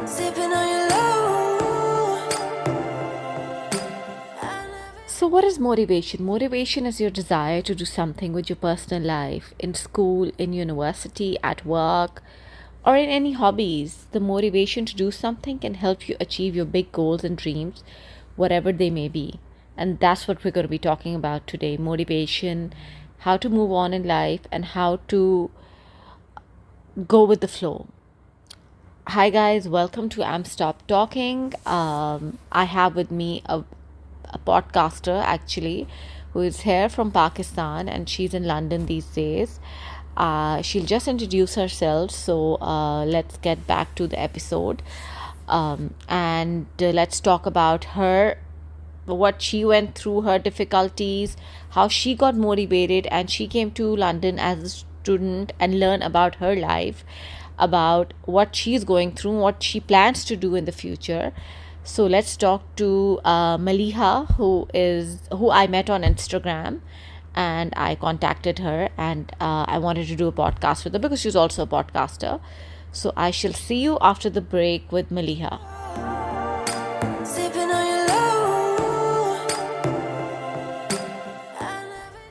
sipping on your love. So, what is motivation? Motivation is your desire to do something with your personal life, in school, in university, at work, or in any hobbies. The motivation to do something can help you achieve your big goals and dreams, whatever they may be. And that's what we're going to be talking about today: motivation, how to move on in life, and how to go with the flow. Hi, guys, welcome to Amzz Talking. I have with me a podcaster actually who is here from Pakistan and she's in London these days. She'll just introduce herself, so let's get back to the episode and let's talk about her, what she went through, her difficulties, how she got motivated, and she came to London as a student and learn about her life, about what she's going through, what she plans to do in the future. So let's talk to Maliha, who I met on Instagram, and I contacted her, and I wanted to do a podcast with her because she's also a podcaster. So I shall see you after the break with Maliha. Sipping on your love.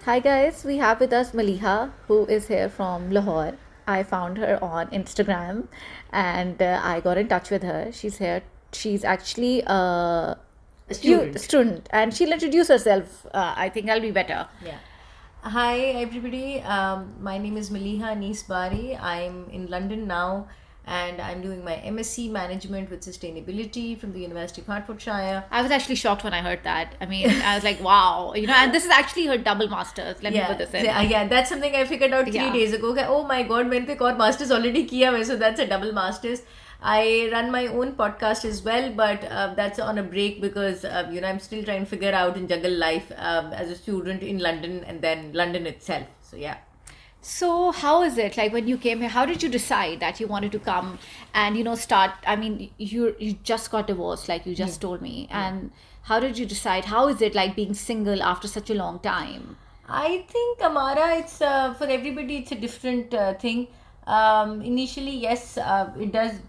Hi guys, we have with us Maliha, who is here from Lahore. I found her on Instagram and I got in touch with her. She's here. She's actually a student, and she'll introduce herself. I think I'll be better. Yeah. Hi, everybody. My name is Maliha Nisbari. I'm in London now, and I'm doing my MSc Management with Sustainability from the University of Hertfordshire. I was actually shocked when I heard that. I mean, I was like, wow, and this is actually her double masters. Let me put this in. Yeah, that's something I figured out 3 Yeah. days ago. Okay, oh my God, मैंने तो एक और masters already किया है, so that's a double masters. I run my own podcast as well, but that's on a break because I'm still trying to figure out and juggle life as a student in London and then London itself. So yeah. So how is it like when you came here? How did you decide that you wanted to come and start? I mean, you just got divorced, like you just told me, and how did you decide? How is it like being single after such a long time? I think Amara, it's for everybody, it's a different thing. Initially, yes, it does,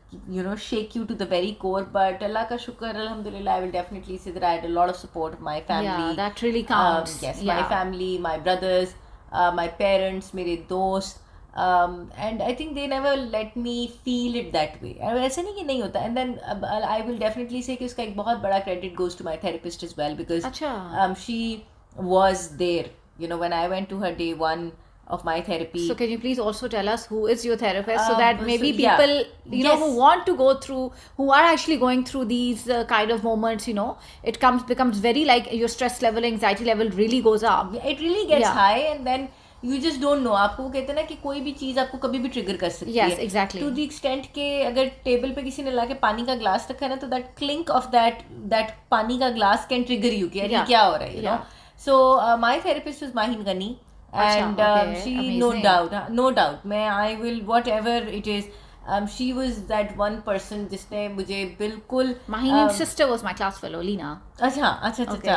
shake you to the very core. But Allah ka shukr, alhamdulillah, I will definitely say that I had a lot of support of my family. Yeah, that really counts. Yes, Yeah. my family, my brothers, my parents, मेरे दोस्त. And I think they never let me feel it that way. ऐसा नहीं कि नहीं होता. And then I will definitely say कि उसका एक बहुत बड़ा credit goes to my therapist as well because अच्छा. she was there. When I went to her day one of my therapy. So can you please also tell us who is your therapist so that maybe so, yeah. people Yes. who want to go through, who are actually going through these kind of moments, it becomes very like your stress level, anxiety level really goes up. It really gets Yeah. high and then you just don't know. आपको कहते हैं ना कि कोई भी चीज़ आपको कभी भी ट्रिगर कर सकती है. Yes, exactly. To the extent के अगर टेबल पे किसी ने लाके पानी का ग्लास रखा है ना तो that clink of that पानी का ग्लास can trigger you कि अरे क्या हो रहा है, you know. So my therapist was Mahin Ghani. And okay. she Amazing. no doubt I will whatever it is. She was that one person जिसने मुझे बिल्कुल Mahin's sister was my class fellow, Lena. अच्छा. Okay,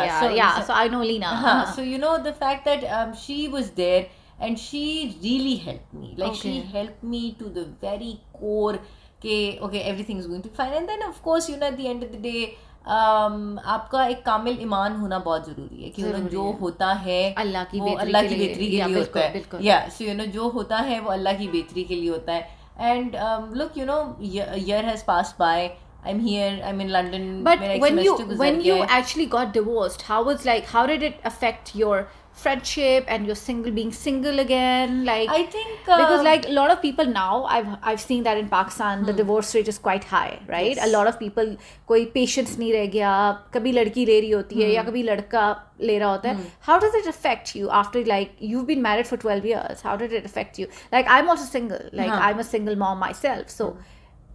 so I know Lena. So the fact that she was there and she really helped me. Like she helped me to the very core okay, everything is going to be fine. And then of course at the end of the day आपका एक कामिल ईमान होना बहुत जरूरी है कि जो होता है अल्लाह की बेहतरी के लिए होता है. Yeah, so जो होता है वो अल्लाह की बेहतरी के लिए होता है. And look, year has passed by. I'm here. I'm in London. But when you actually got divorced, how did it affect your friendship and your being single again? Like, I think because like a lot of people now, I've seen that in Pakistan the divorce rate is quite high, right? Yes. A lot of people कोई patience नहीं रह गया, कभी लड़की ले रही होती है या कभी लड़का ले रहा होता है. How does it affect you after like you've been married for 12 years? How did it affect you? Like I'm also single. Like I'm a single mom myself, so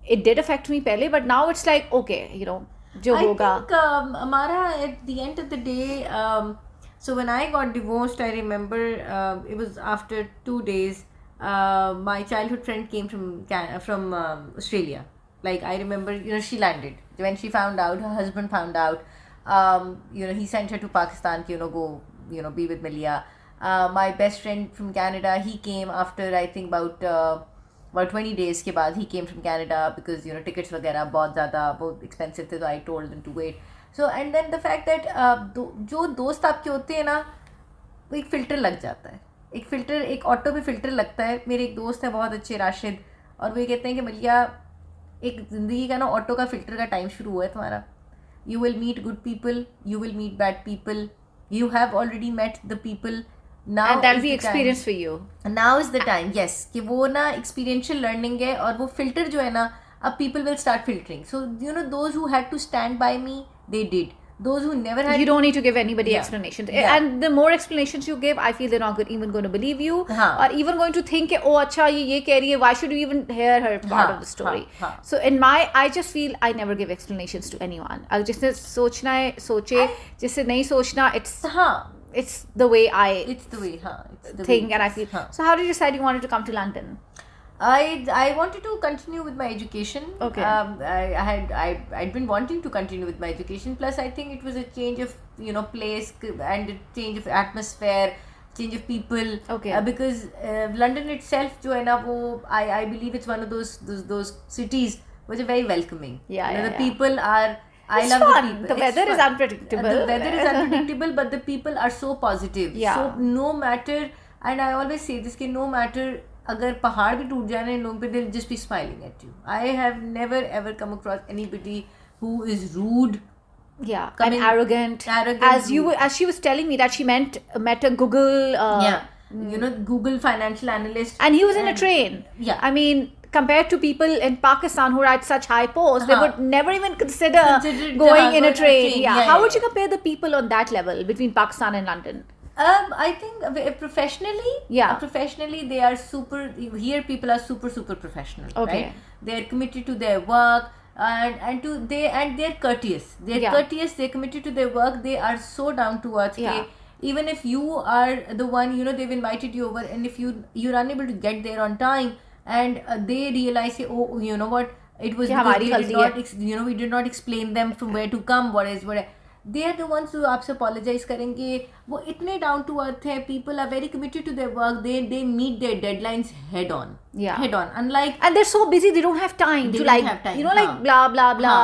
it did affect me पहले, but now it's like okay, जो होगा. I think Amara, at the end of the day, so when I got divorced, I remember it was after 2 days. My childhood friend came from Australia. Like I remember, she landed when she found out. Her husband found out. He sent her to Pakistan. Go, be with Malia. My best friend from Canada, he came after I think about about 20 days के बाद he came from Canada because tickets वगैरह बहुत expensive थे, so I told them to wait. So and then the fact that जो दोस्त आपके होते हैं ना, वो एक फ़िल्टर लग जाता है, एक ऑटो पे फ़िल्टर लगता है. मेरे एक दोस्त है बहुत अच्छे, राशिद, और वो ये कहते हैं कि मलिया एक ज़िंदगी का ना ऑटो का फ़िल्टर का टाइम शुरू हुआ है तुम्हारा. You will meet good people, you will meet bad people, you have already met the people. Now And that'll is be the experience time. for you. Now is the time, yes, कि वो ना experiential learning है, और वो filter जो है ना, अब people will start filtering. So those who had to stand by me, they did. Those who never had, You don't need to give anybody explanations. Yeah. And the more explanations you give, I feel they're not even going to believe you, हाँ. or even going to think, oh, acha, ye keh rahi hai. Why should you even hear her part of the story? हाँ. So I just feel I never give explanations to anyone. अगर जिसने सोचना है सोचे, जिससे नहीं सोचना, it's the way it's the way, it's the think, way. and I feel. So how did you decide you wanted to come to London? I wanted to continue with my education. Okay. I'd been wanting to continue with my education. Plus, I think it was a change of place and a change of atmosphere, change of people. Okay. Because London itself, जो है ना वो, I believe it's one of those cities which are very welcoming. Yeah, the people are. I It's love fun. the people. The It's weather is fun. unpredictable. The weather is unpredictable, but the people are so positive. Yeah. So no matter, and I always say this, कि no matter अगर पहाड़ भी टूट जाए ना इन लोगों पे, they'll just be smiling at you. I have never ever come across anybody who is rude. Yeah, Coming- and arrogant. As she was telling me that she met a Google. Google financial analyst. And he was in a train. Yeah. I mean, compared to people in Pakistan who are at such high posts, they would never even consider going in a train. Yeah. How would you compare the people on that level between Pakistan and London? I think professionally, professionally they are super. Here people are super professional. Okay. Right? They are committed to their work, and they're courteous. They're courteous. They're committed to their work. They are so down to earth. Yeah. Even if you are the one, they've invited you over, and if you're unable to get there on time, and they realize, oh, you know what, it was because we did not explain them from where to come, what. They are the ones who आपसे apologize करेंगे. वो इतने down to earth है. People are very committed to their work. They meet their deadlines head on. Yeah. Head on. Unlike, and they're so busy, they don't have time to like, like blah blah blah.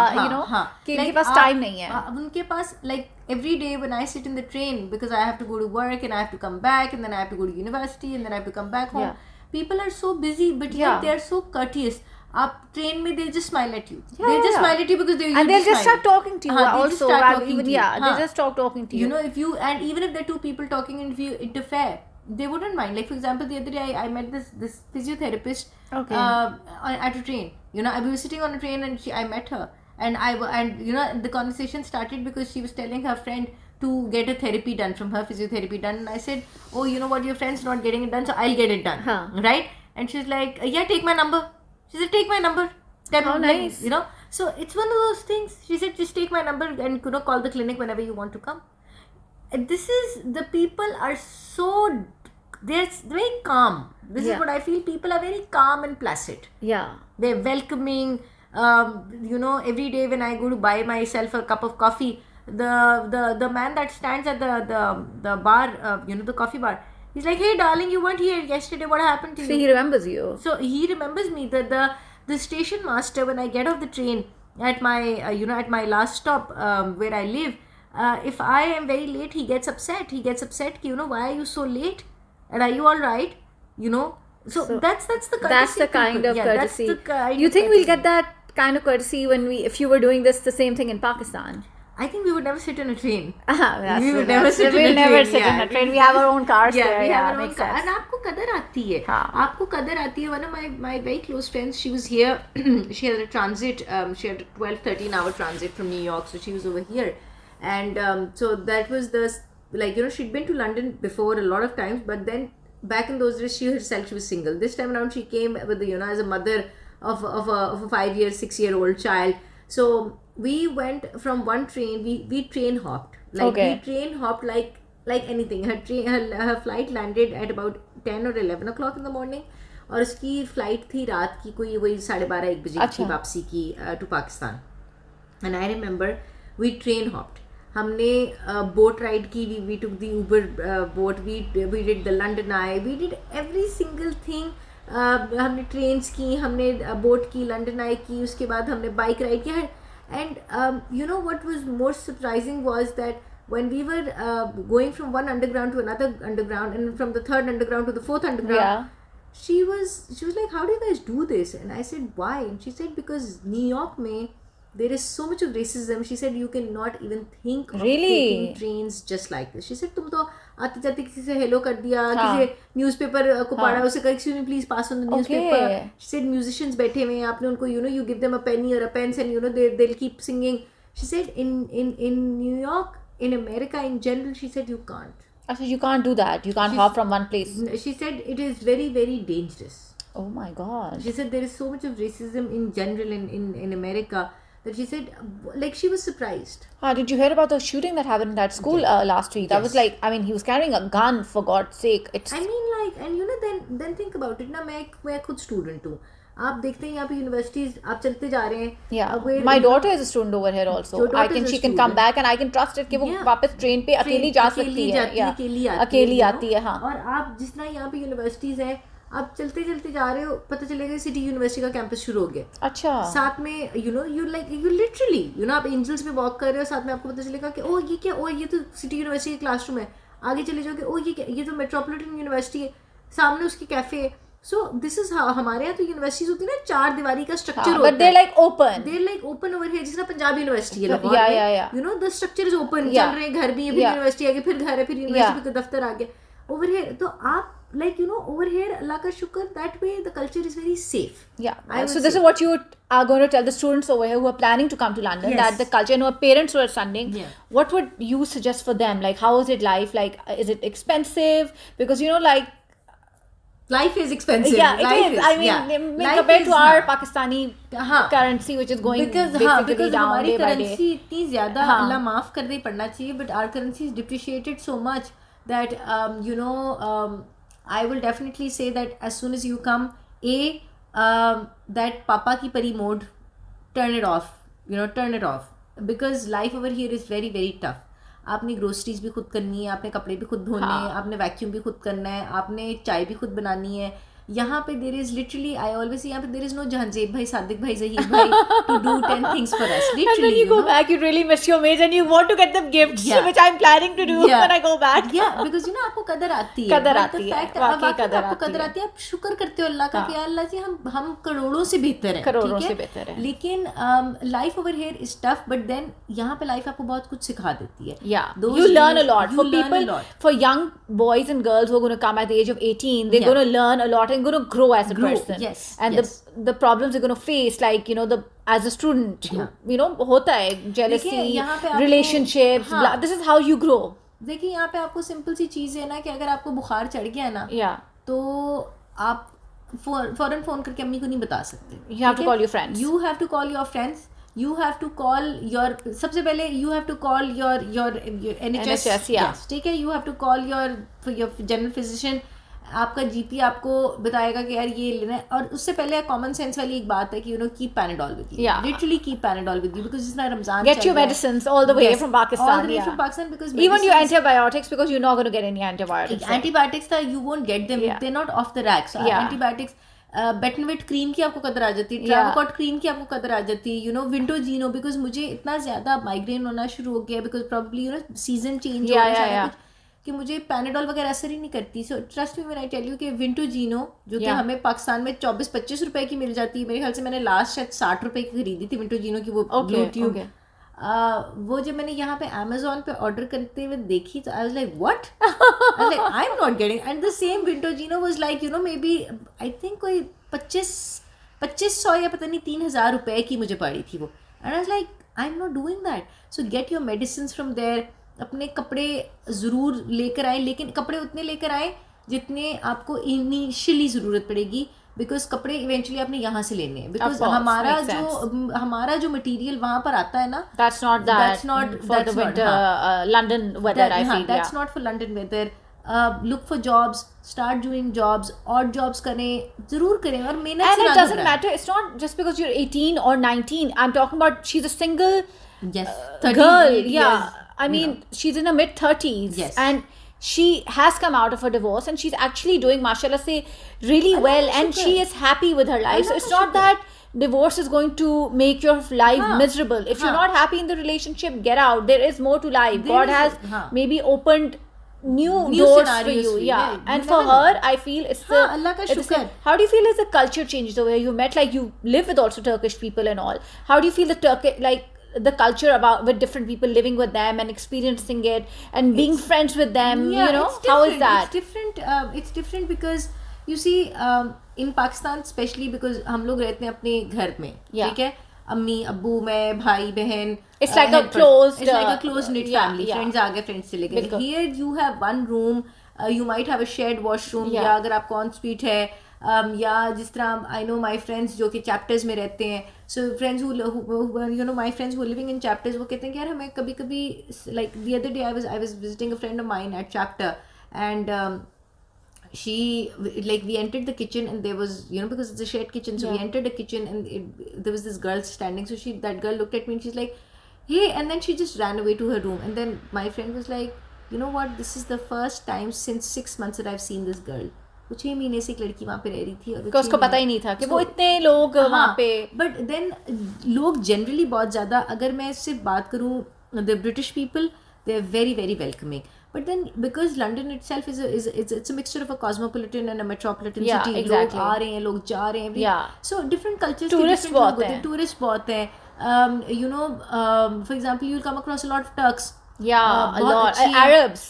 कि उनके पास time नहीं है. उनके पास like every day when I sit in the train, because I have to go to work and I have to come back, and then I have to go to university, and then I have to come back home. People are so busy, but yet they are so courteous. आप train में they'll just smile at you. They'll just smile at you because they'll just start talking to you. Also, they'll just start talking to you. If you, and even if there are two people talking, and if you interfere, they wouldn't mind. Like for example, the other day I met this physiotherapist at a train. I was sitting on a train and I met her, and the conversation started because she was telling her friend to get a therapy done, from her physiotherapy done, and I said, oh, you know what, your friend's not getting it done, so I'll get it done. Right? And she's like, yeah, take my number. She said, take my number. How nice. So it's one of those things. She said, just take my number and call the clinic whenever you want to come. And the people are so, they're very calm. This is what I feel. People are very calm and placid. Yeah. They're welcoming. Every day when I go to buy myself a cup of coffee, the man that stands at the bar, the coffee bar, he's like, hey darling, you weren't here yesterday, what happened to you? So he remembers you. So he remembers me. The station master, when I get off the train at my at my last stop where I live, if I am very late, he gets upset. Why are you so late? And are you all right? So that's the courtesy. That's the kind of courtesy. That's the kind you of think courtesy. We'll get that kind of courtesy if you were doing the same thing in Pakistan? I think we would never sit in a train. We'll never sit in a train. We have our own cars there. We have our own makes car. sense. And आपको कदर आती है. आपको कदर आती है. One of my very close friends, she was here. She had a transit. She had a 12-13 hour transit from New York, so she was over here. And so that was she'd been to London before a lot of times, but then back in those days, she herself, she was single. This time around, she came with as a mother of a 5-year, 6-year-old child. So we went from one train. We train hopped. We train hopped like anything. Her flight landed at about 10 or 11 o'clock in the morning. और उसकी flight थी रात की कोई वही 12:30-1 बजे की वापसी की to Pakistan. And I remember we train hopped. हमने बोट राइड की. We took the Uber boat. We did the London Eye. We did every single thing हमने ट्रेन्स की, हमने बोट की, लंदन आई की, उसके बाद हमने बाइक राइड किया. And you know what was more surprising was that when we were going from one underground to another underground, and from the third underground to the fourth underground, Yeah. she was like, how do you guys do this? And I said, why? And she said, because New York mein there is so much of racism. She said, you cannot even think of Really? taking trains just like this. She said, तुम तो आते जाते किसी से hello कर दिया, किसी newspaper को पढ़ा, उसे कहा excuse me please pass on the newspaper. She said, musicians बैठे हुए हैं, आपने उनको you give them a penny or a pence and they'll keep singing. She said, in New York, in America in general, she said, you can't. I said, you can't do that. You can't hop from one place. She said, it is very, very dangerous. Oh my God. She said there is so much of racism in general in America that she said, like, she was surprised. Did you hear about the shooting that happened in that school last week? That was like, I mean, he was carrying a gun, for God's sake. It's. I mean, like, and then think about it. ना मैं खुद student हूँ. आप देखते हैं यहाँ पे universities आप चलते जा रहे हैं. Yeah. My daughter is a student over here also. She can come back and I can trust it कि वो वापस ट्रेन पे अकेली जा सकती है. अकेली आती है. हाँ. और आप जिस तरह यहाँ पे यूनिवर्सिटीज हैं, आप चलते चलते जा रहे हो, पता चलेगा सिटी यूनिवर्सिटी का कैंपस शुरू हो गया. अच्छा. साथ में you literally आप एंजल्स में वॉक कर रहे हो, साथ में आपको पता चलेगा कि ओ ये क्या, ओ ये तो सिटी यूनिवर्सिटी का क्लासरूम है. आगे चले जाओगे, ओ ये क्या, ये तो मेट्रोपॉलिटन यूनिवर्सिटी है, सामने उसकी कैफे है. So this is how हमारे यहाँ तो यूनिवर्सिटीज होती है ना, 4 दीवारी का स्ट्रक्चर होता है. But they're like open. They're like open over here, जिस तरह पंजाब यूनिवर्सिटी है लाहौर में. The structure is open. चल रहे हैं, घर भी है, फिर यूनिवर्सिटी आ गई, फिर घर है, फिर यूनिवर्सिटी का दफ्तर आ गया. Over here, तो आप like over here, Allah ka shukr, that way the culture is very safe. Yeah. So this is what you are going to tell the students over here who are planning to come to London, that the culture, and who are parents who are sending. What would you suggest for them? Like, how is it life? Like, is it expensive? Because like. Life is expensive. Yeah, it is. I mean, compared to our Pakistani currency, which is going basically down day by day. Because हमारी currency इतनी ज़्यादा, अल्लाह माफ़ कर दे, पढ़ना चाहिए, but our currency is depreciated so much that I will definitely say that as soon as you come, that Papa ki pari mode, turn it off. Turn it off, because life over here is very, very tough. आपने groceries भी खुद करनी है, आपने कपड़े भी खुद धोने हैं, आपने वैक्यूम भी खुद करना है, आपने चाय भी खुद बनानी है. यहाँ पे there is literally, I always यहाँ पे देर इज नो जहांजेब भाई, सादिक भाई, जहीर भाई to do 10 things for us. Literally, and then you go back, you really miss your mates and you want to get them gifts, which I'm planning to do when I go back. Yeah, because आपको कदर आती है. कदर आती है, वाकई कदर आती है. आप शुक्र करते हो अल्लाह का कि अल्लाह जी हम करोड़ों से बेहतर हैं. करोड़ों से बेहतर है. लेकिन life over here is tough, but then यहाँ पे लाइफ आपको बहुत कुछ सिखा देती है. Yeah, you learn a lot. For people, for young boys and girls who are going to come at the age of 18, they're going to learn a lot and going to grow as a person. Yes, and the problems they're going to face, like as a student, होता है jealousy, relationships. This is how you grow. देखिए यहाँ पे आपको simple सी चीज़ है ना, कि अगर आपको बुखार चढ़ गया ना, तो आप फौरन फोन करके अम्मी को नहीं बता सकते. You have to call your friends. You have to call your friends. You have to call your, सबसे पहले you have to call your NHS. Yes, ठीक है. You have to call your general physician. आपका GP आपको बताएगा कि यार ये लेना है. और उससे पहले कॉमन सेंस वाली एक बात है कि keep Panadol with you. Literally keep Panadol with you, because जिस तरह Ramzan get your medicines all the way from Pakistan. All the way from Pakistan, because even your antibiotics, because you're not going to get any antibiotics. Antibiotics you won't get them. They're not off the rack. So antibiotics, Betnovate cream की आपको कदर आ जाती है, ट्रावोकॉट cream की आपको कदर आ जाती है, विंटोजीनो, बिकॉज मुझे इतना ज़्यादा माइग्रेन होना शुरू हो गया, बिकॉज प्रॉब्ली सीजन चेंज हो गया कि मुझे पैनाडोल वगैरह असर ही नहीं करती. So trust me when I tell you कि विंटोजीनो जो कि हमें पाकिस्तान में 24-25 रुपए की मिल जाती है, मेरे ख्याल से मैंने लास्ट शायद 60 रुपए की खरीदी थी विंटोजीनो की वो ब्लू ट्यूब. वो जब मैंने यहाँ पे अमेजोन पे ऑर्डर करते हुए देखी तो I was like what, I am not getting. And the same विंटोजीनो was like maybe I think कोई 2500 या पता नहीं 3000 रुपए की मुझे पड़ी थी वो. And I was like I am not doing that. So get your medicine from there. अपने कपड़े ज़रूर लेकर आए, लेकिन कपड़े उतने लेकर आए जितने आपको इनिशियली ज़रूरत पड़ेगी, बिकॉज कपड़े इवेंचुअली आपने यहाँ से लेने हैं. बिकॉज हमारा जो मटेरियल वहाँ पर आता है ना, that's not for the winter London weather. I feel that's not for London weather. Look for jobs, start doing jobs, odd jobs करें, ज़रूर करें और मेहनत से. And it doesn't matter. It's not just because you're 18 or 19. I'm talking about she's a single girl. Yeah. I mean, she's in her mid-30s, and she has come out of a divorce and she's actually doing, mashallah say, really well, and she is happy with her life. So it's not that divorce is going to make your life miserable. If you're not happy in the relationship, get out. There is more to life. God has maybe opened new doors for you. And for her, I feel it's the Allah ka shukr. How do you feel as the culture changes the way you met? Like, you live with also Turkish people and all. How do you feel the culture about with different people, living with them and experiencing it and being friends with them? How is that? It's different because you see, in Pakistan especially, because हम लोग रहते हैं अपने घर में, ठीक है, अम्मी अब्बू मैं भाई बहन, it's like a close knit family. Friends आ गए, friends चले गए. Here you have one room, you might have a shared washroom, या अगर आपको on street है, या जिस तरह I know my friends जो कि chapters में रहते हैं, so friends who my friends who are living in chapters, वो कहते हैं कि यार हमें कभी कभी, like the other day I was visiting a friend of mine at chapter, and we entered the kitchen and there was, because it's a shared kitchen, so we entered the kitchen and there was this girl standing, so that girl looked at me and she's like, hey, and then she just ran away to her room, and then my friend was like, you know what, this is the first time since 6 months that I've seen this girl. वो 6 महीने से एक लड़की वहाँ पे रह रही थी और उसको पता ही नहीं था कि वो इतने लोग वहाँ पे. बट देन लोग जनरली बहुत ज़्यादा, अगर मैं सिर्फ बात करूँ, the British people, they are very very welcoming. But then because London itself it's a mixture of a cosmopolitan and a metropolitan city. Exactly. लोग आ रहे हैं, लोग जा रहे हैं. So different cultures. Tourists बहुत हैं. Tourists बहुत हैं. For example, you'll come across a lot of Turks. A lot. Arabs.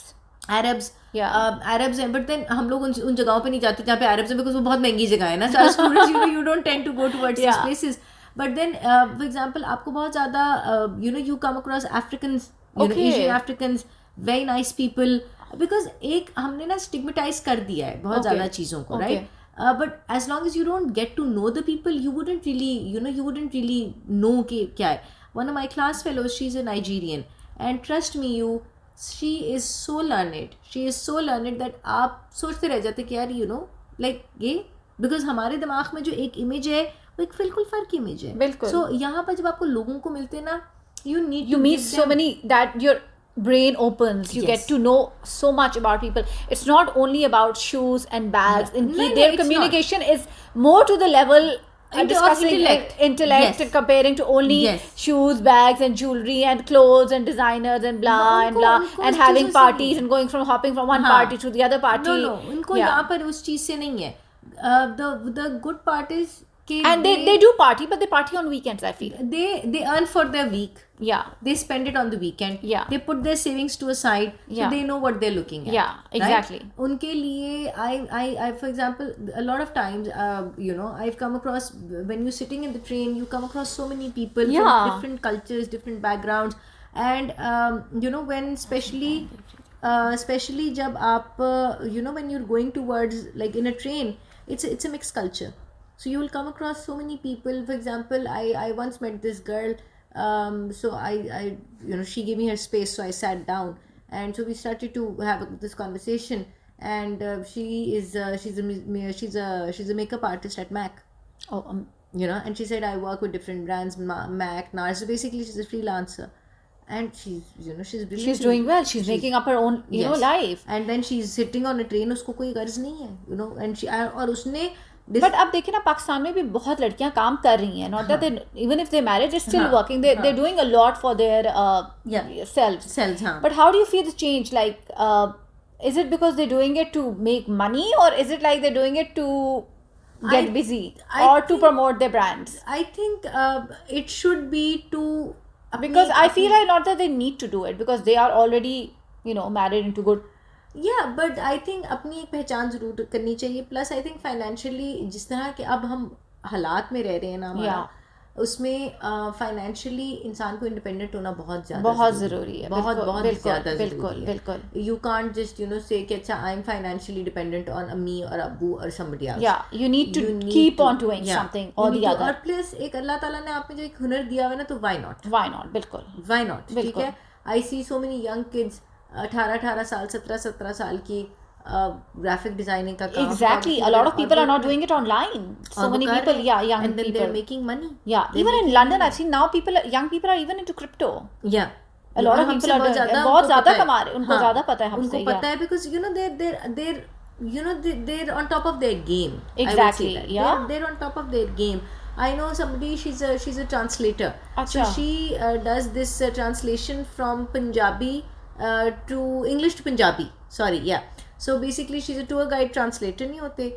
Arabs हैं, but then हम लोग उन जगहों पे नहीं जाते जहाँ पे Arabs हैं, because वो बहुत महंगी जगह है ना. So as students, you don't tend to go towards these places. But then, for example, आपको बहुत ज़्यादा, you come across Africans, Asian Africans, very nice people, because एक हमने ना stigmatize कर दिया है बहुत ज़्यादा चीज़ों को, right? But as long as you don't get to know the people, you wouldn't really know कि क्या है. One of my class fellows, she's a Nigerian, and trust me, she is so learned that आप सोचते रह जाते कि यार, like ये, because हमारे दिमाग में जो एक image है वो एक बिल्कुल फर्क image है. बिल्कुल. So यहाँ पर जब आपको लोगों को मिलते हैं ना, you meet so many that your brain opens. You get to know so much about people. It's not only about shoes and bags. Their communication is more to the level discussing intellect and comparing to only shoes, bags and jewelry and clothes and designers and blah and blah and having parties and hopping from one party to the other party. No, उनको यहाँ पर उस चीज़ से नहीं है. The good part is and they do party, but they party on weekends, I feel. They earn for their week. They spend it on the weekend. They put their savings to a side, so they know what they're looking at. Exactly. Right? उनके लिए, I for example, a lot of times, I've come across, when you're sitting in the train, you come across so many people from different cultures, different backgrounds, and when especially जब आप when you're going towards, like in a train, it's a mixed culture. So you will come across so many people. For example, I once met this girl. So I she gave me her space, so I sat down, and so we started to have this conversation. And she's a makeup artist at MAC. And she said, I work with different brands, MAC, NARS. So basically, she's a freelancer. And she's brilliant. She's doing well. She's making up her own, life. And then she's sitting on a train. उसको कोई गर्ज नहीं है, and she और उसने. But अब देखिए ना, पाकिस्तान में भी बहुत लड़कियां काम कर रही हैं. Not that they, even if they're married, they're still working. They're doing a lot for their selves. But how do you feel the change? Like, is it because they're doing it to make money, or is it like they're doing it to get busy or to promote their brands? I think it should be to, because I feel like not that they need to do it, because they are already married into good. Yeah, but I think अपनी एक पहचान ज़रूर करनी चाहिए. Plus I think financially, जिस तरह के अब हम हालात में रह रहे हैं ना हमारा, उसमें financially इंसान को independent होना बहुत ज़रूरी है. बहुत ज़्यादा ज़रूरी है. बिल्कुल. You can't just say कि अच्छा I'm financially dependent on अम्मी और अब्बू or somebody else. Yeah, you need to keep on doing something or the other. और plus एक अल्लाह ताला ने आप में जो एक हुनर दिया हुआ है ना, तो why not? बिल्कुल. Why not? ठीक है. I see so many young kids, 18 साल, 17 साल की graphic designing का काम. Exactly. A lot of people are not doing it online. So many people, young people. And then they're making money. Yeah. Even in London, I've seen now young people are even into crypto. Yeah. A lot of हमसे people are बहुत doing it. ज़्यादा बहुत उनको ज़्यादा पता है। कमा रहे, उनको हाँ, ज़्यादा पता है हमसे, उनको पता yeah. है because you know they're on top of their game. Exactly, I would say that. yeah. They're on top of their game. I know somebody, she's a translator. So Acha. she does this translation from Punjabi to English to Punjabi. Sorry, yeah. So basically she's a tour guide translator नहीं होते.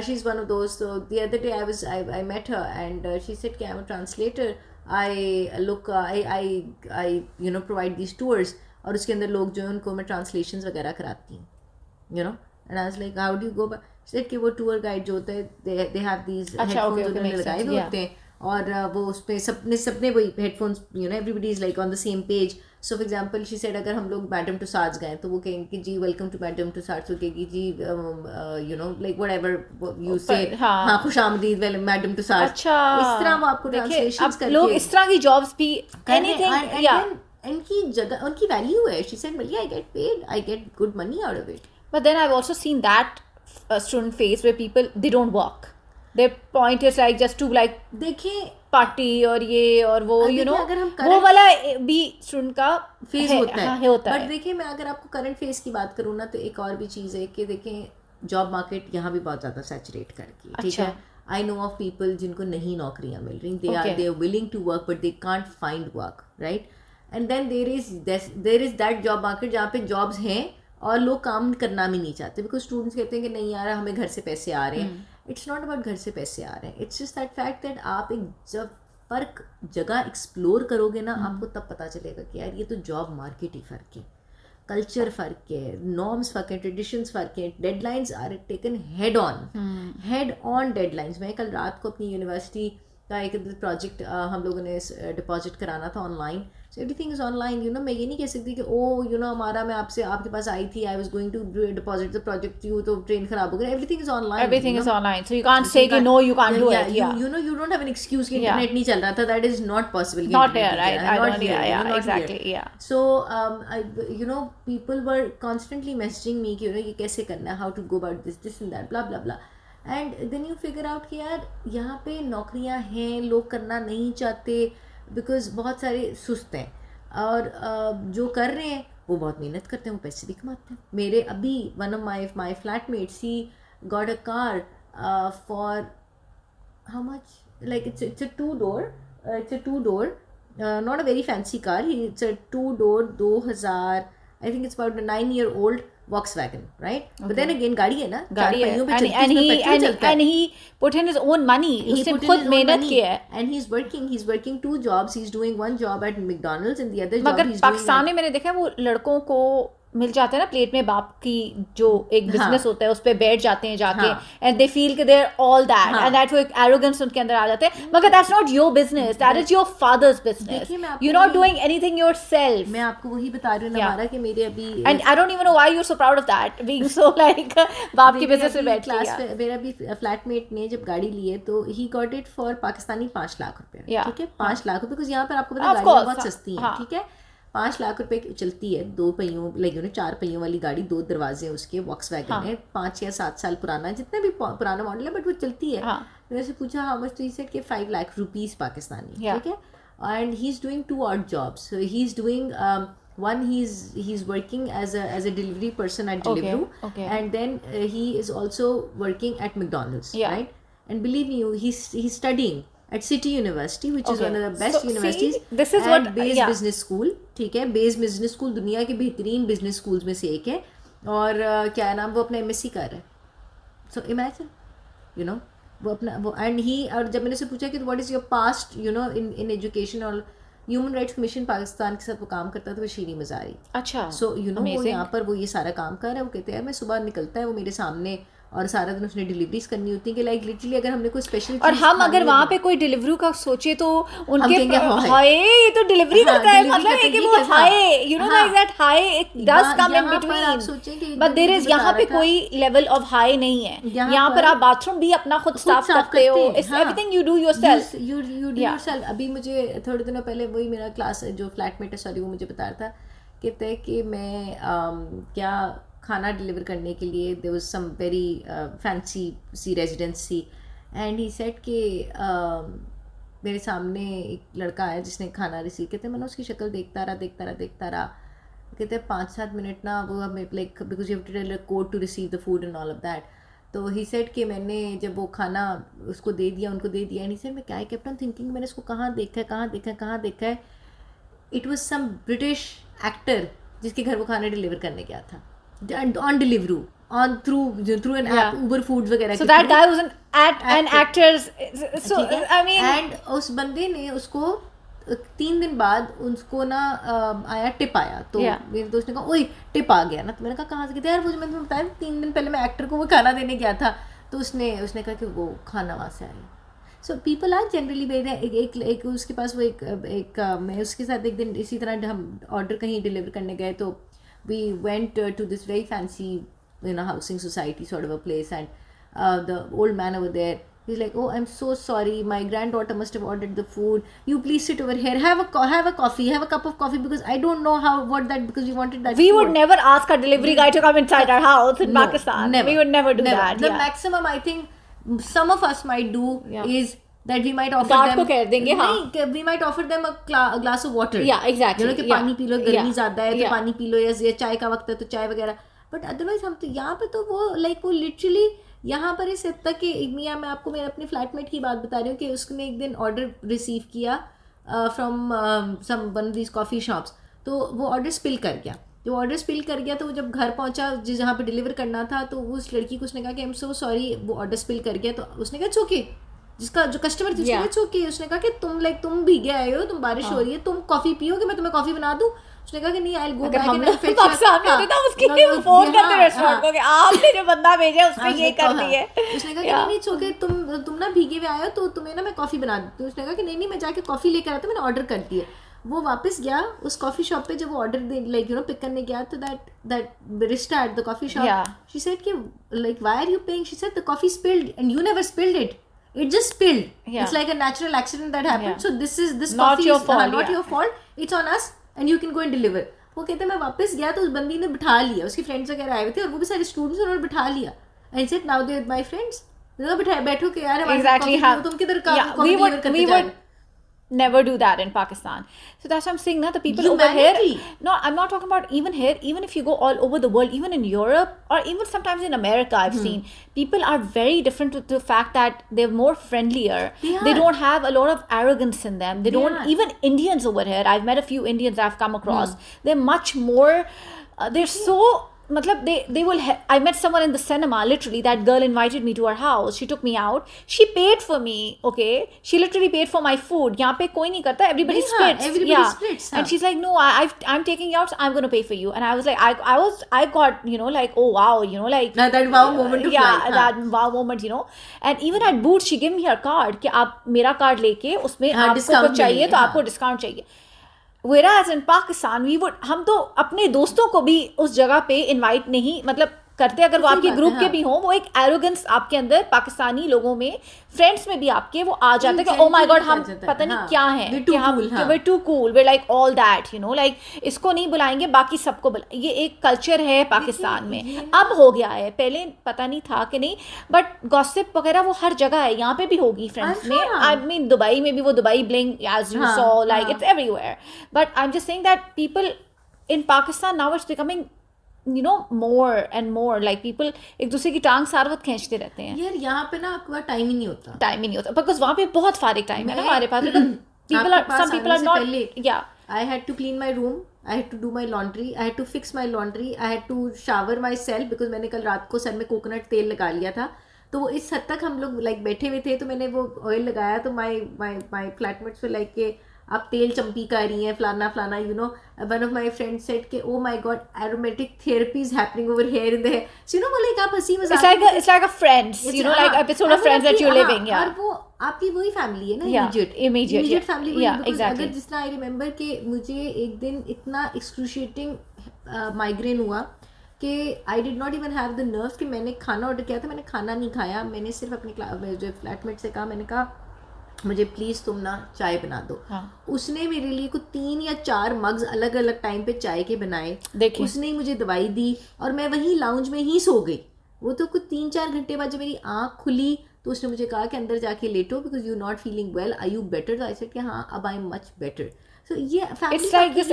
She's one of those. So the other day I met her and she said कि I'm a translator. I you know provide these tours और उसके अंदर लोग जो है उनको मैं translations वगैरह कराती हूँ, you know. And I was like, how do you go about? She said कि वो tour guide जो होता है they have these headphones उन्होंने लगाए हुए होते हैं और वो उसपे सबने वही headphones, you know, everybody is like on the same page. So for example she said अगर हम लोग मैडम टुसाड्स गए तो वो कहेंगे कि जी वेलकम टू मैडम टुसाड्स, वो कहेगी जी you know like whatever you say, हाँ खुशामदीद मैडम टुसाड्स. अच्छा, इस तरह वो आपको ट्रांसलेशंस करके लोग इस तरह की जॉब्स भी anything, yeah. इनकी जगह उनकी वैल्यू है. She said Malia, I get paid, I get good money out of it. But then I've also seen that student phase where people, they don't work. Their point is like just to like देखें party और ये और वो, you know, अगर हम वो वाला भी स्टूडेंट का फेज होता है. होता है. बट देखिए मैं अगर आपको करंट फेज की बात करूँ ना तो एक और भी चीज़ है कि देखें जॉब मार्केट यहाँ भी बहुत ज़्यादा सैचुरेट करके, ठीक है. आई नो ऑफ पीपल जिनको नहीं नौकरियाँ मिल रही, they are willing to work but they can't find work, right. And then there is that job market जहाँ पे जॉब्स हैं और लोग काम करना भी नहीं चाहते बिकॉज स्टूडेंट्स कहते हैं कि नहीं यार हमें घर से पैसे आ रहे हैं. इट्स नॉट अबाउट घर से पैसे आ रहे हैं, it's just that fact that आप एक जब फ़र्क जगह एक्सप्लोर करोगे ना आपको तब पता चलेगा कि यार ये तो जॉब मार्केट ही फ़र्क है, कल्चर फ़र्क है, नॉर्म्स फ़र्क है, ट्रेडिशंस फ़र्क है, deadlines are taken head on deadlines. मैं कल रात को अपनी यूनिवर्सिटी का एक प्रोजेक्ट हम लोगों ने डिपॉजिट कराना था online. So everything is online, you know. मैं ये नहीं कह सकती कि ओ यू नो हमारा मैं आपके पास आई थी, I was going to deposit the project you तो ट्रेन खराब हो गई. Everything is online, everything is online, so you can't say कि no you can't do it. you know you don't have an excuse कि internet नहीं चल रहा था. that is not possible. Not here, right? I don't, yeah, exactly, yeah. So you know people were constantly messaging me कि you know ये कैसे करना है, how to go about this and that, blah blah blah. And then you figure out कि यार यहाँ पे नौकरियाँ हैं, लोग करना नहीं चाहते बिकॉज बहुत सारे सुस्त हैं और जो कर रहे हैं वो बहुत मेहनत करते हैं, वो पैसे भी कमाते हैं. मेरे अभी one of my flatmates he got a car for how much, like it's a two door not a very fancy car. It's a 2-door 2000, I think it's about a 9-year-old Volkswagen, right? Okay. But then again गाड़ी है ना, गाड़ी है and he put in his own money. उसने खुद मेहनत किया है. And he's working 2 jobs. He's doing 1 job at McDonald's and the other job मगर he's पाकिस्तान में मैंने देखा है वो लड़कों को मिल जाता है ना प्लेट में बाप की जो एक बिजनेस होता है उस पर बैठ जाते हैं जाके एंड दे फील कि they are all that and that वो एक एरोगेंस उनके अंदर आ जाते हैं. मगर that's not your business, that is your father's business. You not doing anything yourself. मैं आपको वही बता रही हूँ हमारा कि मेरे अभी and I don't even know why you are so proud of that being so like बाप की बिजनेस में बैठ गया. मेरा भी फ्लैटमेट ने जब गाड़ी ली है तो he got it for Pakistani 5 lakh रुपए, ठीक है. 5 लाख रुपए बिकॉज यहाँ पर आपको पता है गाड़ियाँ बहुत सस्ती हैं, ठीक है. 5 लाख रुपए चलती है 2 पहियों लाइक यू नो 4 पहियों वाली गाड़ी, 2 दरवाजे उसके, वॉक्सवैगन है, 5 या 7 साल पुराना, जितना भी पुराना मॉडल है बट वो चलती है. मैंने से पूछा हाउ मच, तो ही सेड कि 5 लाख रुपीस पाकिस्तानी, ठीक है. And he is doing 2 odd jobs. So he is doing one, he's working as a delivery person at Deliveroo, and then he is also working at McDonald's, right? And believe me, he's studying at City University, which is one of the best universities. See, this is what Bayes Business School, ठीक है. Bayes Business School दुनिया के बेहतरीन business schools में से एक है और क्या नाम, वो अपना MSc कर रहा है. So imagine, you know, वो अपना वो एंड ही. और जब मैंने उसे पूछा कि what is your past you know in education और ह्यूमन राइट्स कमीशन पाकिस्तान के साथ वो काम करता था, वो शीरी मज़ारी. अच्छा. सो यू नो वो यहाँ पर वो ये सारा काम कर रहा है. वो कहते हैं मैं सुबह निकलता है वो मेरे सामने और सारा दिन उसने डिलीवरीज करनी होती है कि लाइक लिटरली अगर हमने कोई स्पेशल और हम अगर वहाँ पे कोई डिलीवरी का सोचे तो उनके हाय ये तो डिलीवरी करता है, मतलब है कि वो high you know like that high it does come in between, but there is यहाँ पे कोई लेवल ऑफ हाई नहीं है. यहाँ पर आप बाथरूम भी अपना खुद साफ करते हो, everything you do yourself. You do yourself. अभी मुझे थोड़े दिनों पहले वही मेरा क्लास जो फ्लैटमेट है सॉरी वो मुझे बता रहा था कहते हैं कि मैं क्या खाना डिलीवर करने के लिए there was some very fancy सी रेजिडेंसी एंड ही सेड कि मेरे सामने एक लड़का आया जिसने खाना रिसीव किया, मैंने उसकी शक्ल देखता रहा। कहते 5-7 मिनट ना वो like because you have to tell a code to receive the food and all of that. तो ही सेड कि मैंने जब वो खाना उसको दे दिया, उनको दे दिया, एंड ही सेड मैं क्या केप्ट ऑन थिंकिंग मैंने इसको कहाँ देखा है. It was some British actor जिसके घर वो खाना डिलीवर करने गया था on Deliveroo through an app, Uber Foods वगैरह. So that guy was an actor's. So I mean, and उस बंदे ने उसको 3 दिन बाद उसको ना आया टिप आया. तो मेरे दोस्त ने कहा ओए टिप आ गया ना. तो मैंने कहा कहाँ से गया यार, वो जो मैंने तुम्हें बताया 3 दिन पहले मैं एक्टर को वो खाना देने गया था. तो उसने कहा कि वो खाना वहाँ से आया. सो पीपल आर जनरली मेरे एक उसके पास वो एक मैं उसके साथ एक दिन इसी तरह हम ऑर्डर कहीं डिलीवर करने गए. तो we went to this very fancy housing society sort of a place, and the old man over there, he's like, oh, I'm so sorry, my granddaughter must have ordered the food, you please sit over here, have a coffee, have a cup of coffee, because I don't know because we wanted that we food. would never ask our delivery guy to come inside our house in Pakistan. Never. We would never do that. The maximum I think some of us might do is that we might offer Guard them. को कह देंगे, हाँ. We might offer them a glass of water. Yeah, exactly. कि पानी P low, गर्मी ज़्यादा है तो पानी पी लो, या चाय का वक्त है तो चाय वगैरह. बट अदरवाइज हम तो यहाँ पे तो वो लाइक वो लिटरली यहाँ पर इस हद तक कि मैं आपको मेरे अपने फ्लैटमेट की बात बता रही हूँ कि उसने एक दिन ऑर्डर रिसीव किया from some one of these coffee shops. तो वो ऑर्डर स्पिल कर गया. तो वो जब घर पहुँचा जहाँ पे डिलीवर करना था, तो उस लड़की को उसने कहा कि आई एम सो सॉरी, वो ऑर्डर स्पिल कर गया. तो उसने कहा चौके जिसका जो कस्टमर थी उसने कहा चौके. उसने कहा कि तुम भीगे आए हो, तुम बारिश हो रही है, तुम कॉफ़ी पियो कि मैं तुम्हें कॉफ़ी बना दूँ. उसने कहा कि नहीं, I will go back and Pakistan में होते था उसके लिए फोन करते रेस्टोरेंट को कि आपने जो बंदा भेजा उसने ये कर दी है. उसने कहा कि नहीं चौके तुम ना भीगे हुए आए हो, तो तुम्हें ना मैं कॉफ़ी बना दूँ. तो उसने कहा कि नहीं मैं जाके कॉफ़ी लेकर आता, मैंने ऑर्डर कर दी है. वो वापस गया उस कॉफ़ी शॉप पे. जब वो ऑर्डर लाइक पिक करने गया, तो that barista at the coffee shop, she said कि like why are you paying? She said the coffee spilled and you never spilled it. It just spilled. It's like a natural accident that happened. So this not coffee your is fault, not your fault. It's on us and you can go and deliver. वो कहते मैं वापस गया तो उस बंदी ने बिठा लिया, उसके फ्रेंड्स वगैरह आए हुए थे और वो भी सारे स्टूडेंट्स, उन्होंने बिठा लिया. And said now they my friends, बैठो कि यार exactly तुम किधर कॉफी डिलीवर करते जा रहे हो. Never do that in Pakistan. So that's what I'm saying. Now the people over here. No, I'm not talking about even here. Even if you go all over the world, even in Europe or even sometimes in America, I've seen people are very different with the fact that they're more friendlier. They don't have a lot of arrogance in them. They don't. Even Indians over here. I've met a few Indians I've come across. They're much more. They're so. Matlab they will I met someone in the cinema, literally that girl invited me to her house, she took me out, she paid for me, okay, she literally paid for my food. Yahan pe koi nahi karta, everybody splits. And she's like, no, I'm taking you out, so I'm going to pay for you. And I was like, I got like, oh wow, like that wow moment of life. That wow moment, and even at Boots she gave me her card कि आप मेरा card लेके उसमें आपको कुछ चाहिए तो आपको डिस्काउंट चाहिए. Whereas in Pakistan, हम तो अपने दोस्तों को भी उस जगह पे इनवाइट नहीं करते, अगर वो आपके ग्रुप के भी हों. वो एक एरोगेंस आपके अंदर पाकिस्तानी लोगों में, फ्रेंड्स में भी आपके वो आ जाता है कि ओ माय गॉड हम पता नहीं क्या है कि हम we're too cool, we're like all that, like इसको नहीं बुलाएंगे बाकी सबको बुलाएंगे. ये एक कल्चर है पाकिस्तान में, अब हो गया है, पहले पता नहीं था कि नहीं. बट गॉसिप वगैरह वो हर जगह है, यहाँ पे भी होगी फ्रेंड्स में. आई मीन दुबई में भी वो Dubai bling as you saw, like it's everywhere. But I am just saying that people in Pakistan now it's becoming more and more like people एक दूसरे की टांग सार वक्त खींचते रहते हैं. यार यहाँ पे ना आपके पास टाइम ही नहीं होता बिकॉज वहाँ पे बहुत फारिग टाइम है ना हमारे पास. some people are not. I had to clean my room, I had to do my laundry, I had to fix my laundry, I had to shower myself because मैंने कल रात को सर में कोकोनट तेल लगा लिया था. तो वो इस हद तक हम लोग लाइक बैठे हुए थे, तो मैंने वो ऑयल लगाया. तो माई फ्लैटमेट्स वे लाइक के आप तेल चंपी कर रही हैं फलाना one of my friend said के oh my god aromatic therapy is happening over here in the so वो लाइक आप हंसी मजाक it's like a friends, like episode of Friends that you're living. और वो आपकी वही फैमिली है ना, immediate फैमिली. अगर जिस तरह आई रिमेंबर कि मुझे एक दिन इतना एक्सक्रूशिएटिंग माइग्रेन हुआ कि I did not even have the nerves कि मैंने खाना ऑर्डर किया था, मैंने खाना नहीं खाया. मैंने सिर्फ अपने जो फ्लैटमेट से कहा, मैंने कहा मुझे प्लीज़ तुम ना चाय बना दो. उसने मेरे लिए कुछ 3 या 4 मग्स अलग अलग टाइम पे चाय के बनाए. उसने मुझे दवाई दी और मैं वहीं लाउंज में ही सो गई. वो तो कुछ 3-4 घंटे बाद जब मेरी आँख खुली तो उसने मुझे कहा कि अंदर जाके लेटो because you not feeling well, I you better? तो आई सेड कि हाँ अब I am much better. So ये family It's like this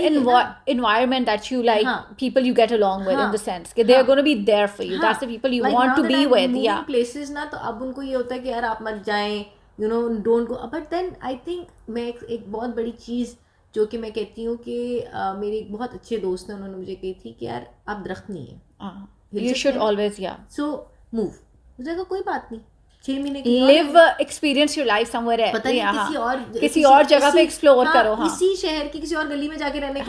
environment that you like, people you get along with, in the sense that they are going to be there for you. That's the people you like want to be with. Yeah. places ना, तो अब उनको ये होता है कि यार आप मत जाएं, you know, don't go. But then I think मैं एक बहुत बड़ी चीज़ जो कि मैं कहती हूँ कि मेरे एक बहुत अच्छे दोस्त हैं, उन्होंने मुझे कही थी कि यार आप दरख्त नहीं है, You should always, yeah. So move. मुझे कहा कोई बात नहीं, 6 महीने की live experience your life somewhere else. पता नहीं किसी और जगह पे explore करो. हाँ. इसी शहर की किसी और गली में जाके रहने की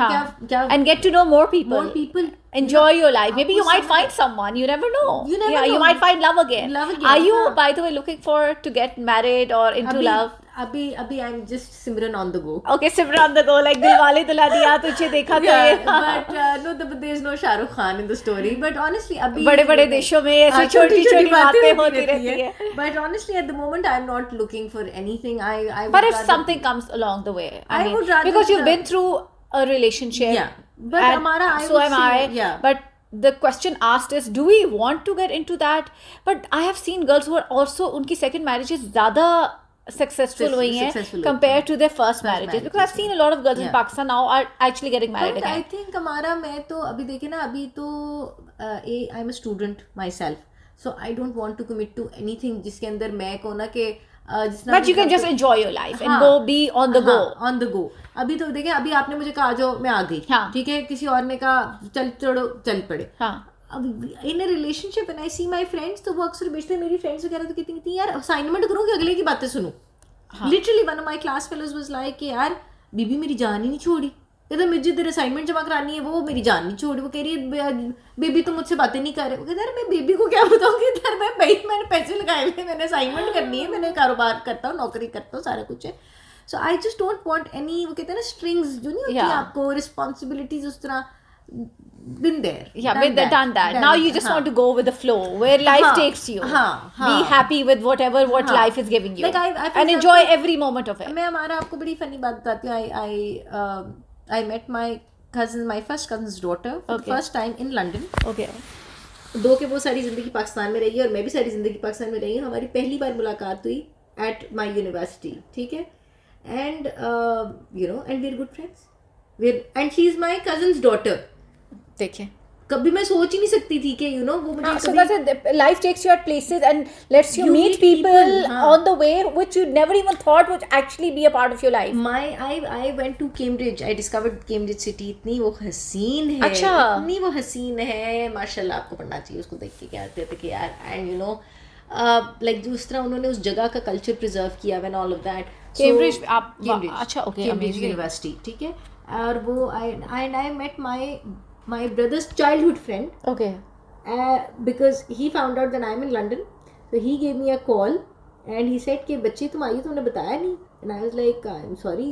क्या and get to know more people. Enjoy your life. Maybe you might find someone. You never know. You might find love again. Are you, by the way, looking forward to get married or into love? अभी I'm just Simran on the go. Okay, Simran on the go, like Dilwale Dulhania तुझे देखा तो ये. But no, there is no Shah Rukh Khan in the story. But honestly, अभी बड़े-बड़े देशों में ऐसी छोटी-छोटी बातें होती रहती है. But honestly, at the moment, I'm not looking for anything. But if something comes along the way, I mean, would rather because you've been through a relationship. Yeah. But हमारा, so am I. Yeah. But the question asked is, do we want to get into that? But I have seen girls who are also उनकी second marriages ज़्यादा successful हुई हैं compared to their first marriages, because I've seen a lot of girls in Pakistan now are actually getting married again. I think हमारा, मैं तो अभी देखे ना, अभी तो I'm a student myself, so I don't want to commit to anything जिसके अंदर मैं को ना कि but you can just enjoy your life and go be on the go. On the go. अभी तो देखें, अभी आपने मुझे कहा जो मैं आ गई, ठीक है, किसी और ने कहा चल पड़े. In a relationship when I see my friends, तो वो अक्सर बेचते मेरी फ्रेंड्स वगैरह तो कहती यार असाइनमेंट करो कि अगले की बातें सुनो. Literally one of my class fellows was like कि यार बीबी मेरी जान ही नहीं छोड़ी, कहता मुझे तेरे असाइनमेंट जमा करानी है, वो मेरी जान नहीं छोड़ी. वो कह रही है बेबी तुम मुझसे बातें नहीं कर रहे. वो कहता यार मैं बेबी को क्या बताऊँगी, यार मैंने पैसे लगाए हुए, मैंने असाइनमेंट करनी है, मैंने कारोबार करता हूँ, नौकरी करता हूँ, सारा कुछ है. So I just don't want any, वो कहते हैं ना स्ट्रिंग्स जो नहीं होती आपको, रिस्पॉन्सिबिलिटीज उस तरह. Been there, done that. Now you just want to go with the flow where life takes you. Be happy with whatever life is giving you, and enjoy every moment of it. मैं हमारा आपको बड़ी funny बात बताती हूँ. I met my first cousin's daughter for the first time in London. Okay. दो के वो सारी जिंदगी पाकिस्तान में रही है और मैं भी सारी जिंदगी पाकिस्तान में रही हूँ. हमारी पहली बार मुलाकात हुई at my university, ठीक है, and and we're good friends. And she's my cousin's daughter. देखिए, कभी मैं सोच ही नहीं सकती थी कि वो मुझे so that's it. Life takes you at places and lets you meet people on the way which you never even thought would actually be a part of your life. I went to Cambridge. I discovered Cambridge city. इतनी वो हसीन है, इतनी वो हसीन है, माशाल्लाह. आपको पढ़ना चाहिए उसको, देख के क्या आते थे कि यार. And like जिस तरह उन्होंने उस जगह का कल्चर प्रिजर्व किया and all of that. Cambridge, अच्छा, okay, Cambridge University, ठीक है. और वो I met my brother's childhood friend. Okay. Because he found out that I'm in London, so he gave me a call and he said कि बच्ची तुम आई, तुमने बताया नहीं. And I was like, I'm sorry,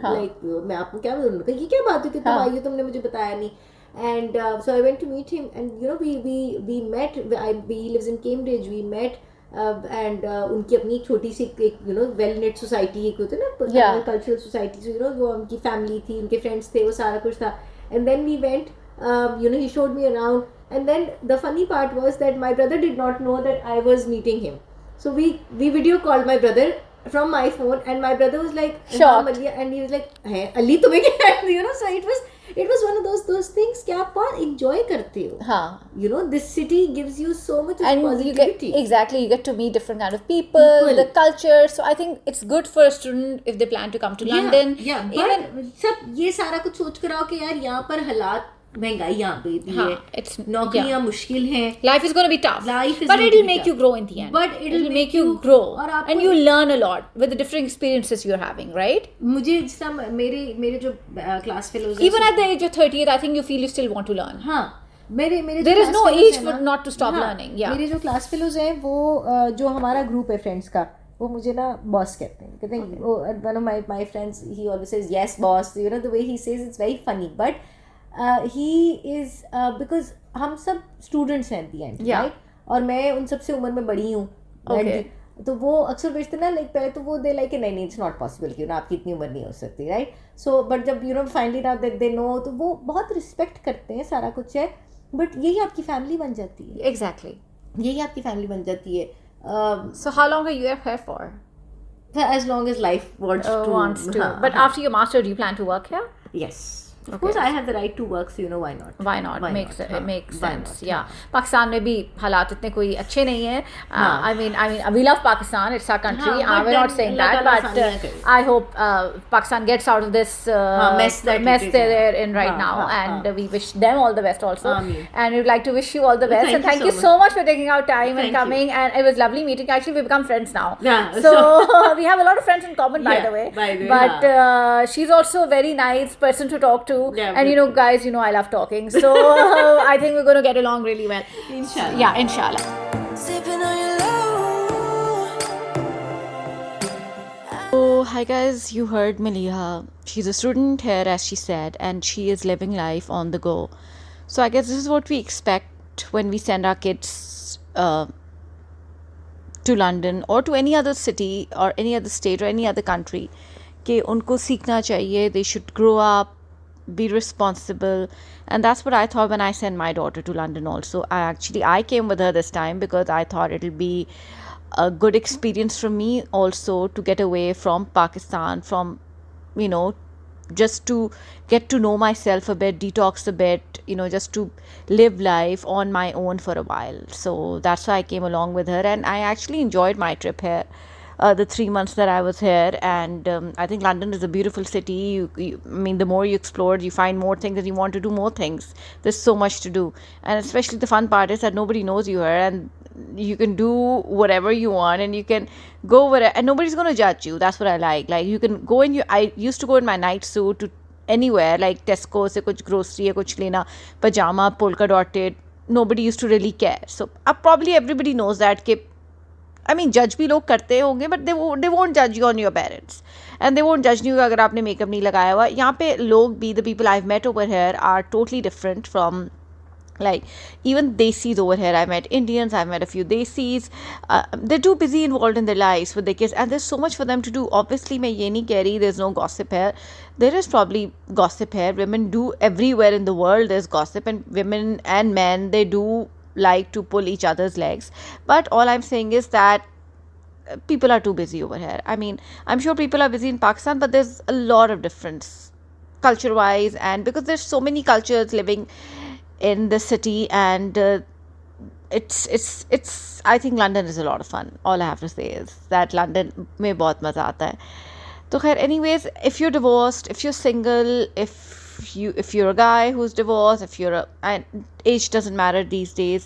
like मैं आपको क्या बताऊँ, ये क्या बात है कि तुम आई हो, तुमने मुझे बताया नहीं. And so I went to meet him, and we met. He lives in Cambridge. We met. And उनकी अपनी एक छोटी सी एक वेल नेट सोसाइटी एक होती है ना, कल्चरल सोसाइटी. वो उनकी फैमिली थी, उनके फ्रेंड्स थे, वो सारा कुछ था. And then we went. He showed me around, and then the funny part was that my brother did not know that I was meeting him. So we video called my brother from my phone, and my brother was like shocked, and he was like, "Hey, Ali, तुम्हें क्या?" So it was one of those things कि आप बहुत enjoy करते हो. हाँ. This city gives you so much positivity. You get to meet different kind of people, the culture. So I think it's good for a student if they plan to come to London. But सब ये सारा कुछ सोच कर आओ कि यार यहाँ पर हालात, महंगाई यहाँ पे भी है, नौकरियाँ मुश्किल हैं, life is going to be tough, but it will make you grow in the end. But it will make you grow, and you learn a lot with the different experiences you're having, right? मुझे जिस तरह मेरे जो class fellows, even at the age of 30th, I think you feel you still want to learn. हाँ, मेरे there is no age for not to stop learning. Yeah, मेरे जो class fellows हैं वो जो हमारा group है friends का, वो मुझे ना बॉस कहते हैं. One of my friends, he always says yes boss. The way he says it's very funny, but he is because हम सब स्टूडेंट्स हैं at the end, right? और मैं उन सबसे उम्र में बड़ी हूँ. तो वो अक्सर बेचते ना, लाइक पहले तो वो दे लाइक नहीं इट्स नॉट पॉसिबल कि आपकी इतनी उम्र नहीं हो सकती, राइट? सो बट जब finally now that they know, तो वो बहुत रिस्पेक्ट करते हैं, सारा कुछ है. बट यही आपकी फैमिली बन जाती है. एग्जैक्टली, यही आपकी फैमिली बन जाती है. So how long are you here for? As long as life wants to. But after your master, do you plan to work here? Yes. Of course, I have the right to work, so why not? Why not? It makes Why sense. not? Yeah. Pakistan में भी हालात इतने कोई अच्छे नहीं हैं. I mean, we love Pakistan. It's our country. but We're not then saying Allah that, Ta'ala but I hope Pakistan gets out of this mess they're in right now, and we wish them all the best also. Ameen. And we'd like to wish you all the best. Thank And thank you you so so much for taking out time and Thank coming. you. And it was lovely meeting. Actually, we've become friends now. Yeah, So we have a lot of friends in common, by Yeah, the way. by the way, But she's also a very nice person to talk to. Yeah, And but- guys, I love talking. So I think we're going to get along really well. Inshallah. Yeah, inshallah. Sipping on your low. So, hi guys, you heard Maliha. She's a student here, as she said, and she is living life on the go. So, I guess this is what we expect when we send our kids to London or to any other city or any other state or any other country. कि उनको सीखना चाहिए, they should grow up, be responsible. And that's what I thought when I sent my daughter to London also. I came with her this time because I thought it'll be a good experience for me also to get away from Pakistan, from just to get to know myself a bit, detox a bit, just to live life on my own for a while. So that's why I came along with her, and I actually enjoyed my trip here. The 3 months that I was here, and I think London is a beautiful city. I mean, the more you explore, you find more things and you want to do more things. There's so much to do, and especially the fun part is that nobody knows you here, and you can do whatever you want, and you can go wherever, and nobody's going to judge you. That's what I like. Like, you can go in I used to go in my night suit to anywhere, like Tesco se kuch grocery hai kuch lena, pajama, polka dotted. Nobody used to really care. So probably everybody knows that जज भी लोग करते होंगे, but they won't जज you on your parents, and they won't जज you अगर आपने makeup नहीं लगाया हुआ. यहाँ पे लोग भी, the people I have met over here are totally different from like even desis over here. I met Indians, I met a few desis. They're too busy involved in their lives with their kids, and there's so much for them to do. Obviously मैं ये नहीं कह रही there's no gossip here. There is probably gossip here. Women do everywhere in the world. There's gossip, and women and men, they do like to pull each other's legs. But all I'm saying is that people are too busy over here. I mean, I'm sure people are busy in Pakistan, but there's a lot of difference culture wise, and because there's so many cultures living in the city, and it's I think London is a lot of fun. All I have to say is that London में बहुत मज़ा आता है. तो खैर, anyways, if you're divorced, if you're single, if you're a guy who's divorced, if you're and age doesn't matter these days.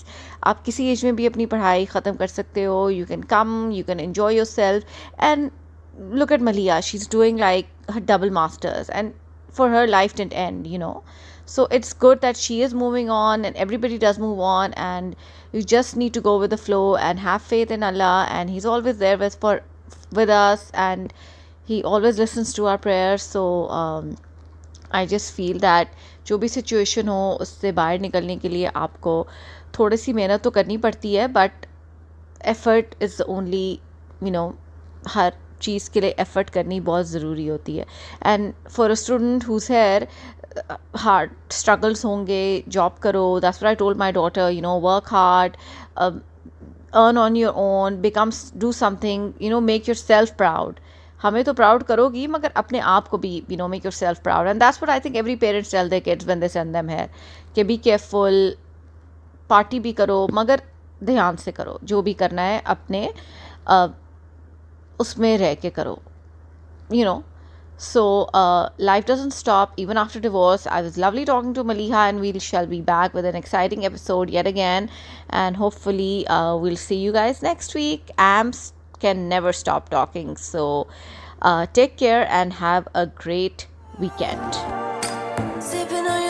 आप किसी as में भी अपनी पढ़ाई ख़त्म कर सकते हो. You can come, you can enjoy yourself, and look at Malia. She's doing like her double masters, and for her life didn't end. So it's good that she is moving on, and everybody does move on, and you just need to go with the flow and have faith in Allah, and He's always there with us, and He always listens to our prayers. So I just feel that जो भी situation हो उससे बाहर निकलने के लिए आपको थोड़ी सी मेहनत तो करनी पड़ती है, बट एफर्ट इज़ ओनली हर चीज़ के लिए एफर्ट करनी बहुत ज़रूरी होती है. And for a student whose here hard struggles होंगे, जॉब करो. That's what I told my daughter, work hard, earn on your own, becomes do something, make yourself proud. हमें तो प्राउड करोगी, मगर अपने आप को भी make yourself proud. And that's what I think every parents tell their kids when they send them here, कि be careful, party भी करो मगर ध्यान से करो. जो भी करना है अपने उसमें रह के करो. So life doesn't stop even after divorce. I was lovely talking to Maliha, and we shall be back with an exciting episode yet again, and hopefully we'll see you guys next week. Amzz can never stop talking. So take care and have a great weekend. Sipping on your